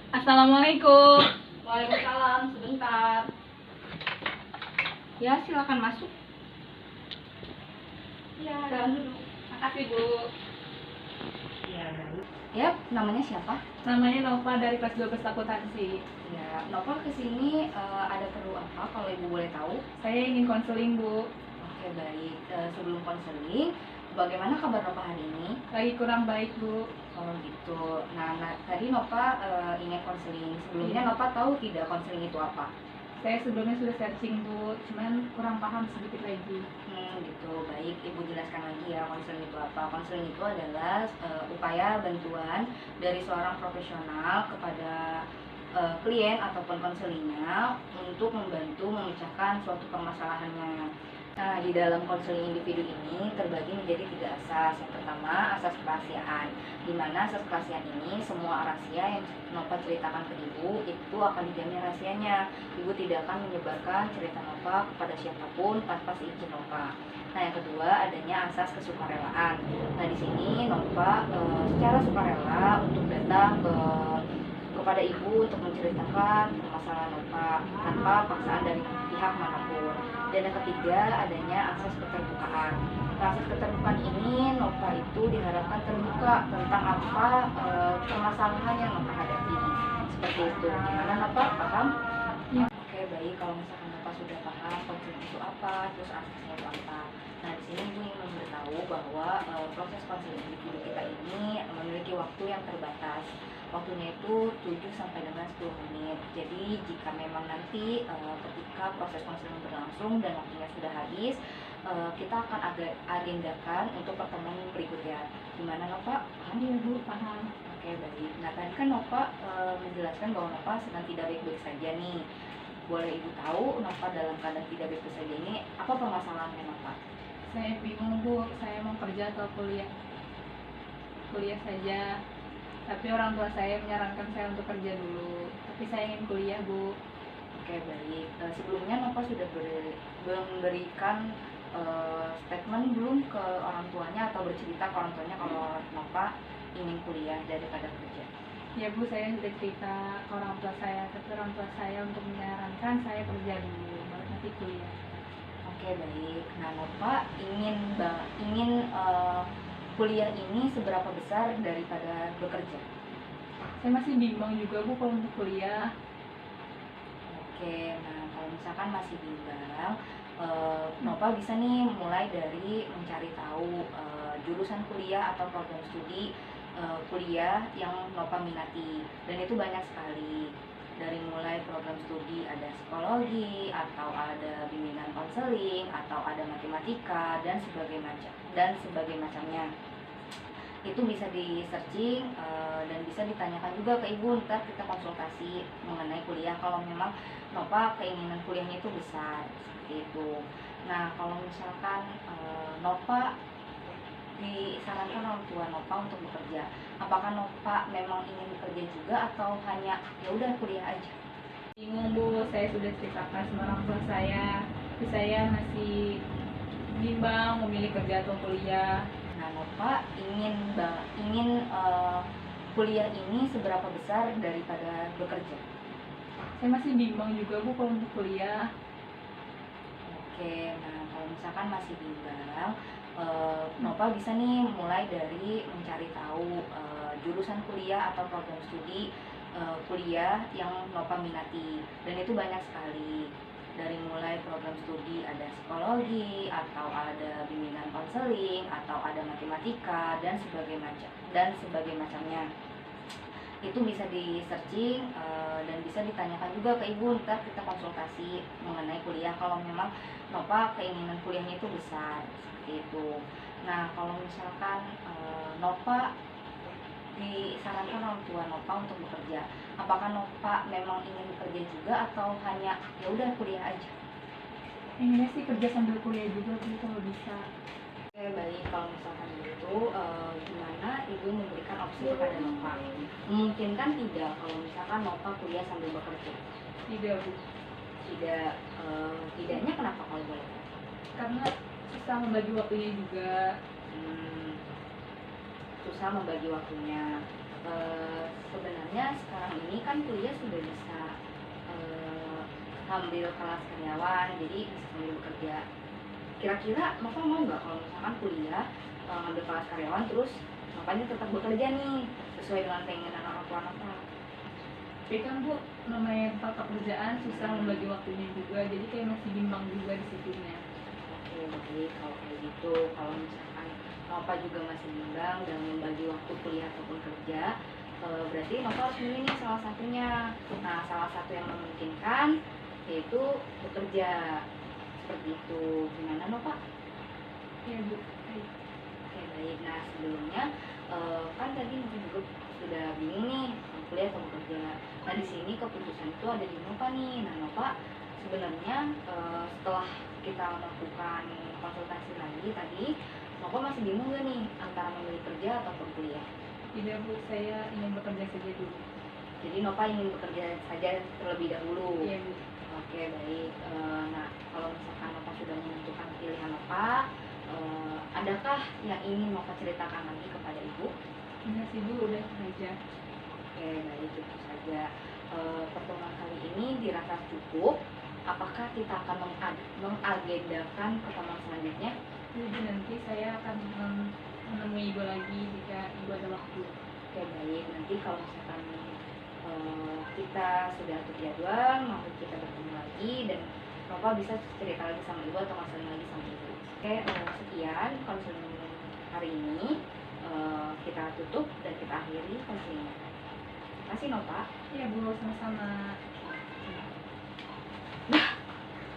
Assalamualaikum. Waalaikumsalam, sebentar. Ya, silakan masuk. Iya, dalam dulu. Makasih, Bu. Ya, baik. Ya, namanya siapa? Namanya Nova dari kelas 12 akuntansi. Ya, Nova kesini ada perlu apa kalau Ibu boleh tahu? Saya ingin konseling, Bu. Oke, baik. Sebelum konseling, bagaimana kabar Nova hari ini? Lagi kurang baik, Bu. Oh gitu. Nah, tadi Nova ingin konseling. Sebelumnya Iya. Nova tahu tidak konseling itu apa? Saya sebelumnya sudah searching, Bu. Cuman kurang paham sedikit lagi. Gitu. Baik, Ibu jelaskan lagi ya konseling itu apa. Konseling itu adalah upaya bantuan dari seorang profesional kepada klien ataupun konselingnya untuk membantu memecahkan suatu permasalahannya. Nah, di dalam konseling individu ini terbagi menjadi 3 asas. Yang pertama, asas kerahasiaan, di mana asas kerahasiaan ini semua rahasia yang Nova ceritakan ke Ibu itu akan dijamin rahasianya. Ibu tidak akan menyebarkan cerita Nova kepada siapapun tanpa seizin Nova. Nah, yang kedua adanya asas kesukarelaan. Nah, di sini Nova secara sukarela untuk datang kepada Ibu untuk menceritakan permasalahan Nova tanpa paksaan dari pihak manapun. Dan yang ketiga adanya asas keterbukaan. Nah, asas keterbukaan ini Nova itu diharapkan terbuka tentang apa permasalahan yang Nova hadapi. Seperti itu. Gimana Nova? Paham? Ya. Oke, baik. Kalau misalkan Nova sudah paham konseling itu apa, terus asasnya itu apa. Nah, di sini Ibu ingin memberitahu bahwa proses konseling individu kita ini memiliki waktu yang terbatas. Waktunya itu 7 sampai dengan 10 menit. Jadi jika memang nanti ketika proses konseling berlangsung dan waktunya sudah habis, kita akan agendakan untuk pertemuan berikutnya. Gimana Nova? Paham ya Bu? Paham. Oke, baik. Nah, tadi kan Nova menjelaskan bahwa Nova sedang tidak baik-baik saja nih. Boleh Ibu tahu Nova dalam keadaan tidak baik-baik saja ini apa permasalahannya Nova? Saya bingung, Bu. Saya mau kerja atau kuliah? Kuliah saja. Tapi orang tua saya menyarankan saya untuk kerja dulu. Tapi saya ingin kuliah, Bu. Oke, baik. Sebelumnya Nova sudah memberikan statement belum ke orang tuanya atau bercerita ke orang tuanya kalau Nova ingin kuliah daripada kerja? Ya, Bu, saya sudah cerita ke orang tua saya. Tapi orang tua saya untuk menyarankan saya kerja dulu, baru nanti kuliah. Oke, baik. Nah, Nova ingin kuliah ini seberapa besar daripada bekerja? Saya masih bimbang juga, Bu, kalau untuk kuliah. Oke, nah kalau misalkan masih bimbang, Nova bisa nih mulai dari mencari tahu jurusan kuliah atau program studi kuliah yang Nova minati, dan itu banyak sekali. Dari mulai program studi ada psikologi, atau ada bimbingan konseling, atau ada matematika dan sebagainya macamnya. Itu bisa di searching dan bisa ditanyakan juga ke Ibu, ntar kita konsultasi mengenai kuliah kalau memang Nova keinginan kuliahnya itu besar, seperti itu. Nah, kalau misalkan Nova disarankan orang tua Nova untuk bekerja, apakah Nova memang ingin bekerja juga atau hanya ya udah kuliah aja? Bingung, Bu, saya sudah ceritakan sama orang tua saya, tapi saya masih bimbang memilih kerja atau kuliah. Nah, Nova ingin kuliah ini seberapa besar daripada bekerja? Saya masih bimbang juga, Bu, kalau untuk kuliah. Oke, nah kalau misalkan masih bimbang, Nova bisa nih mulai dari mencari tahu jurusan kuliah atau program studi kuliah yang Nova minati, dan itu banyak sekali. Dari mulai program studi ada psikologi, atau ada bimbingan konseling, atau ada matematika dan sebagainya macamnya. Itu bisa di searching dan bisa ditanyakan juga ke Ibu, ntar kita konsultasi mengenai kuliah kalau memang Nova keinginan kuliahnya itu besar, seperti itu. Nah, kalau misalkan Nova disarankan orang tua Nova untuk bekerja, apakah Nova memang ingin bekerja juga atau hanya ya udah kuliah aja? Inginnya sih kerja sambil kuliah juga, Bu, kalau bisa. Oke, baik. Kalau misalkan itu gimana Ibu memberikan opsi kepada Nova? Memungkinkan tidak kalau misalkan Nova kuliah sambil bekerja? Tidak, Bu. Tidaknya kenapa kalau boleh tahu? Karena susah membagi waktunya juga. Susah membagi waktunya. Sebenarnya sekarang ini kan kuliah sudah bisa ngambil kelas karyawan, jadi bisa sambil bekerja. Kira-kira Nova mau nggak kalau misalkan kuliah ngambil kelas karyawan terus Novanya tetap bekerja nih sesuai dengan keinginan orang tua Nova? Tapi kan Bu, namanya tempat pekerjaan susah membagi waktunya juga, jadi kayak masih bimbang juga di situnya. Oke, baik. Kalau kayak gitu, kalau misalkan Nova juga masih bimbang dan membagi waktu kuliah ataupun kerja, berarti Nova harus milih nih salah satunya. Nah, salah satu yang memungkinkan yaitu bekerja. Seperti itu. Gimana Nova? Iya Bu. Baik. Oke, baik. Nah, sebelumnya kan tadi Nova juga sudah bingung nih kuliah atau bekerja. Nah, di sini keputusan itu ada di Nova nih. Nah, Nova sebenarnya setelah kita melakukan konsultasi lagi tadi, Nova masih bingung gak nih antara memilih kerja ataupun kuliah? Tidak Bu, saya ingin bekerja saja dulu. Jadi Nova ingin bekerja saja terlebih dahulu. Iya Bu. Oke, baik. Nah, kalau misalkan Nova sudah menentukan pilihan Nova, adakah yang ingin Nova ceritakan lagi kepada Ibu? Enggak sih Bu, udah aja. Oke, baik, itu saja. Pertemuan kali ini dirasa cukup. Apakah kita akan mengagendakan pertemuan selanjutnya? Jadi nanti saya akan menemui Ibu lagi jika Ibu ada waktu. Oke, baik. Nanti kalau misalkan kita sudah atur jadwal, maka kita bertemu lagi dan Nova bisa cerita lagi sama Ibu atau konseling lagi sama Ibu. Oke, sekian konseling hari ini. Kita tutup dan kita akhiri konselingnya. Terima kasih Nova. Iya Bu, sama-sama.